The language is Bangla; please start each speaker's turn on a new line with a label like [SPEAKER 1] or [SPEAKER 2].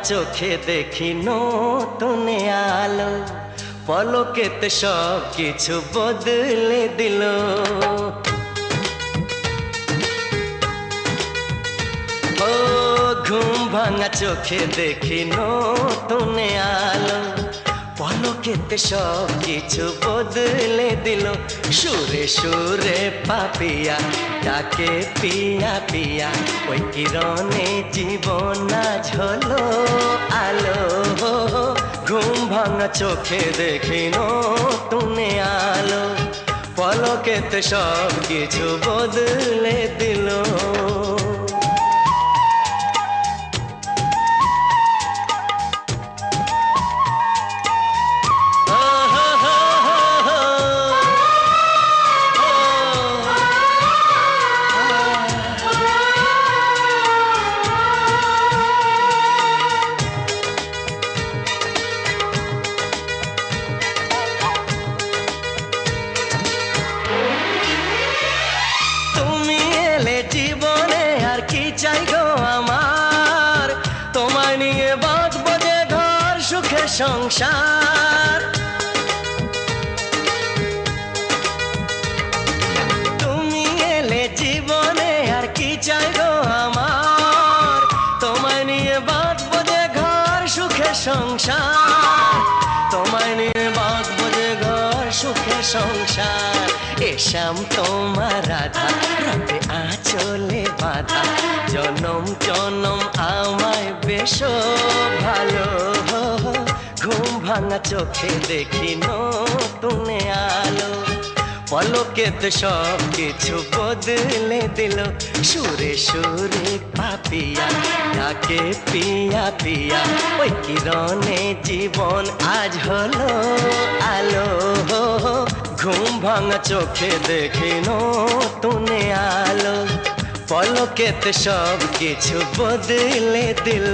[SPEAKER 1] চোখে দেখি নতুন আলো, পলকেতে সব কিছু বদলে দিল। ও ঘুম ভাঙা চোখে দেখি নতুন আলো, পলকেতে সব কিছু বদলে দিল। সুরে সুরে পাপিয়া ডাকে পিয়া পিয়া, ওই কিরণে জীবন আজ হলো আলো। ঘুম ভাঙা চোখে দেখি নতুন আলো, পলকেতে সব কিছু বদলে দিল। জীবনে আর কি চাই গো আমার, তোমায় নিয়ে বাঁচবো যে ঘর সুখে সংসার। তুমি এলে জীবনে আর কি চাই গো আমার, তোমায় নিয়ে বাঁচবো যে ঘর সুখে সংসার। তোমায় নিয়ে বাঁচবো যে ঘর সুখে সংসার। এসাম তোমার রাধা, রাতে আঁচলে বাঁধা, জনম জনম আমায় বেশ ভালো। ঘুম ভাঙা চোখে দেখি নতুন আলো, পলকেতে সব কিছু বদলে দিল। সুরে সুরে পাপিয়া ডাকে পিয়া পিয়া, ওই কিরণে জীবন আজ হলো আলো। ঘুম ভাঙা চোখে দেখি নতুন আলো, পলকেতে সব কিছু বদলে দিল।